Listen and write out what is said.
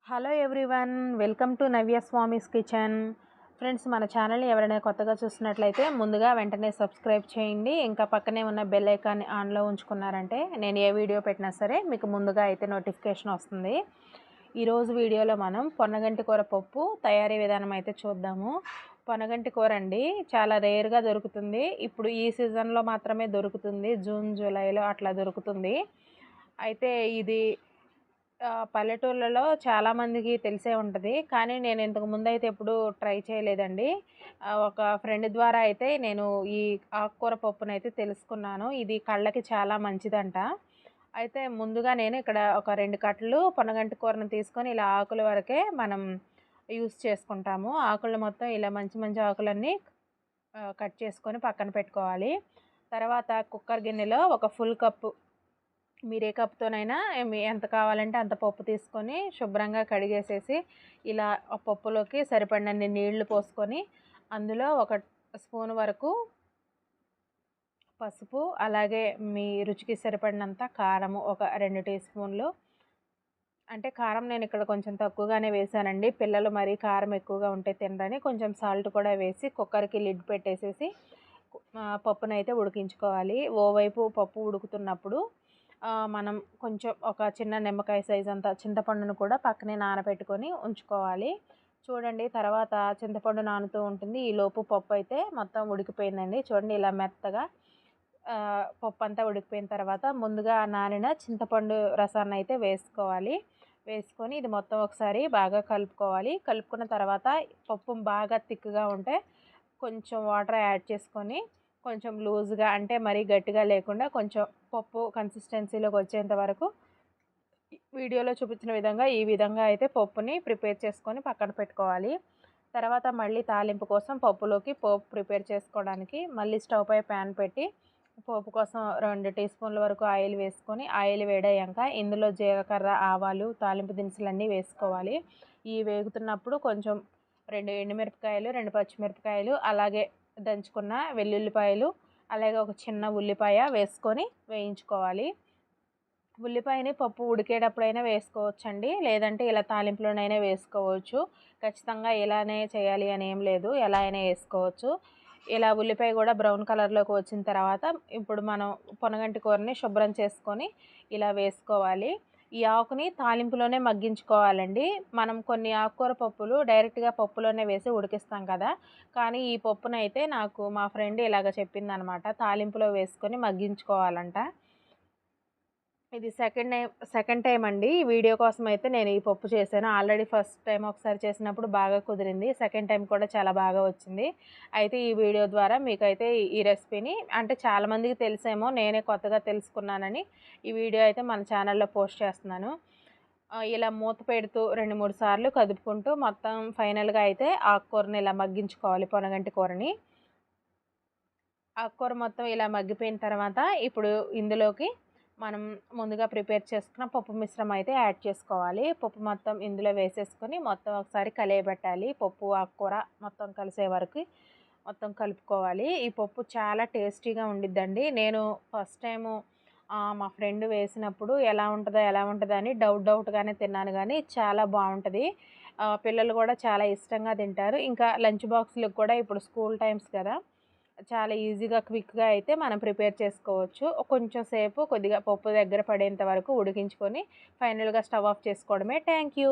Hello everyone, welcome to Navya Swami's kitchen. Friends, మన ఛానల్ని ఎవరైనా కొత్తగా చూసినట్లయితే ముందుగా వెంటనే సబ్స్క్రైబ్ చేయండి. ఇంకా పక్కనే ఉన్న బెల్ ఐకాన్ని ఆన్లో ఉంచుకున్నారంటే నేను ఏ వీడియో పెట్టినా సరే మీకు ముందుగా అయితే నోటిఫికేషన్ వస్తుంది. ఈరోజు వీడియోలో మనం పొన్నగంటి కూర పప్పు తయారీ విధానం అయితే చూద్దాము. పొన్నగంటి కూర అండి చాలా రేర్గా దొరుకుతుంది. ఇప్పుడు ఈ సీజన్లో మాత్రమే దొరుకుతుంది, జూన్ జూలైలో అట్లా దొరుకుతుంది. అయితే ఇది పల్లెటూర్లలో చాలామందికి తెలిసే ఉంటుంది. కానీ నేను ఇంతకు ముందైతే ఎప్పుడూ ట్రై చేయలేదండి. ఒక ఫ్రెండ్ ద్వారా అయితే నేను ఈ ఆకుకూర పప్పునైతే తెలుసుకున్నాను. ఇది కళ్ళకి చాలా మంచిదంట. అయితే ముందుగా నేను ఇక్కడ ఒక 2 కట్టలు పొన్నగంటి కూరను తీసుకొని ఇలా ఆకుల వరకే మనం యూజ్ చేసుకుంటాము. ఆకులు మొత్తం ఇలా మంచి మంచి ఆకులన్నీ కట్ చేసుకొని పక్కన పెట్టుకోవాలి. తర్వాత కుక్కర్ గిన్నెలో ఒక ఫుల్ కప్పు, మీరు ఏ కప్‌తోనైనా ఎంత కావాలంటే అంత పప్పు తీసుకొని శుభ్రంగా కడిగేసేసి ఇలా ఆ పప్పులోకి సరిపడినన్ని నీళ్లు పోసుకొని అందులో ఒక స్పూన్ వరకు పసుపు, అలాగే మీ రుచికి సరిపడినంత కారము ఒక 2 టీ స్పూన్లు. అంటే కారం నేను ఇక్కడ కొంచెం తక్కువగానే వేశానండి. పిల్లలు మరీ కారం ఎక్కువగా ఉంటే తినరని కొంచెం సాల్ట్ కూడా వేసి కుక్కర్‌కి లిడ్ పెట్టేసేసి పప్పునైతే ఉడికించుకోవాలి. ఓవైపు పప్పు ఉడుకుతున్నప్పుడు మనం కొంచెం ఒక చిన్న నిమ్మకాయ సైజ్ అంత చింతపండును కూడా పక్కనే నానబెట్టుకొని ఉంచుకోవాలి. చూడండి, తర్వాత చింతపండు నానుతూ ఉంటుంది. ఈలోపు పప్పు అయితే మొత్తం ఉడికిపోయిందండి. చూడండి, ఇలా మెత్తగా పప్పు అంతా ఉడికిపోయిన తర్వాత ముందుగా నానిన చింతపండు రసాన్ని అయితే వేసుకోవాలి. వేసుకొని ఇది మొత్తం ఒకసారి బాగా కలుపుకోవాలి. కలుపుకున్న తర్వాత పప్పు బాగా థిక్‌గా ఉంటే కొంచెం వాటర్ యాడ్ చేసుకొని కొంచెం లూజ్‌గా, అంటే మరీ గట్టిగా లేకుండా కొంచెం పప్పు కన్సిస్టెన్సీలోకి వచ్చేంత వరకు వీడియోలో చూపించిన విధంగా ఈ విధంగా అయితే పప్పుని ప్రిపేర్ చేసుకొని పక్కన పెట్టుకోవాలి. తర్వాత మళ్ళీ తాలింపు కోసం పప్పులోకి పోపు ప్రిపేర్ చేసుకోవడానికి మళ్ళీ స్టవ్ పై ప్యాన్ పెట్టి పోపు కోసం 2 టీ స్పూన్ల వరకు ఆయిల్ వేసుకొని ఆయిల్ వేడయ్యాక ఇందులో జీలకర్ర, ఆవాలు, తాలింపు దినుసులన్నీ వేసుకోవాలి. ఈ వేగుతున్నప్పుడు కొంచెం 2 ఎండుమిరపకాయలు, 2 పచ్చిమిరపకాయలు, అలాగే దంచుకున్న వెల్లుల్లిపాయలు, అలాగే ఒక చిన్న ఉల్లిపాయ వేసుకొని వేయించుకోవాలి. ఉల్లిపాయని పప్పు ఉడికేటప్పుడైనా వేసుకోవచ్చండి, లేదంటే ఇలా తాలింపులోనైనా వేసుకోవచ్చు. ఖచ్చితంగా ఇలానే చేయాలి అని ఏం లేదు, ఎలా అయినా వేసుకోవచ్చు. ఇలా ఉల్లిపాయ కూడా బ్రౌన్ కలర్లోకి వచ్చిన తర్వాత ఇప్పుడు మనం పొనగంటి కూరని శుభ్రం చేసుకొని ఇలా వేసుకోవాలి. ఈ ఆకుని తాలింపులోనే మగ్గించుకోవాలండి. మనం కొన్ని ఆకుకూర పప్పులు డైరెక్ట్గా పప్పులోనే వేసి ఉడికిస్తాం కదా, కానీ ఈ పప్పునైతే నాకు మా ఫ్రెండ్ ఇలాగ చెప్పిందనమాట, తాలింపులో వేసుకొని మగ్గించుకోవాలంట. ఇది సెకండ్ టైం అండి. ఈ వీడియో కోసం అయితే నేను ఈ పప్పు చేశాను. ఆల్రెడీ ఫస్ట్ టైం ఒకసారి చేసినప్పుడు బాగా కుదిరింది. సెకండ్ టైం కూడా చాలా బాగా వచ్చింది. అయితే ఈ వీడియో ద్వారా మీకైతే ఈ రెసిపీని, అంటే చాలామందికి తెలిసేమో, నేనే కొత్తగా తెలుసుకున్నానని ఈ వీడియో అయితే మన ఛానల్లో పోస్ట్ చేస్తున్నాను. ఇలా మూత పెడుతూ 2, 3 సార్లు కదుపుకుంటూ మొత్తం ఫైనల్‌గా అయితే ఆకుకూరని ఇలా మగ్గించుకోవాలి, పొనగంటి కూరని. ఆకుకూర మొత్తం ఇలా మగ్గిపోయిన తర్వాత ఇప్పుడు ఇందులోకి మనం ముందుగా ప్రిపేర్ చేసుకున్న పప్పు మిశ్రమం అయితే యాడ్ చేసుకోవాలి. పప్పు మొత్తం ఇందులో వేసేసుకొని మొత్తం ఒకసారి కలియబెట్టాలి. పప్పు, ఆకుకూర మొత్తం కలిసే వరకు మొత్తం కలుపుకోవాలి. ఈ పప్పు చాలా టేస్టీగా ఉండిద్దండి. నేను ఫస్ట్ టైము మా ఫ్రెండ్ వేసినప్పుడు ఎలా ఉంటుందా అని డౌట్‌గానే తిన్నాను, కానీ చాలా బాగుంటుంది. పిల్లలు కూడా చాలా ఇష్టంగా తింటారు. ఇంకా లంచ్ బాక్స్‌లకు కూడా ఇప్పుడు స్కూల్ టైమ్స్ కదా, చాలా ఈజీగా, క్విక్‌గా అయితే మనం ప్రిపేర్ చేసుకోవచ్చు. కొంచెం సేపు కొద్దిగా పప్పు దగ్గర పడేంత వరకు ఉడికించుకొని ఫైనల్‌గా స్టవ్ ఆఫ్ చేసుకోవడమే. Thank you.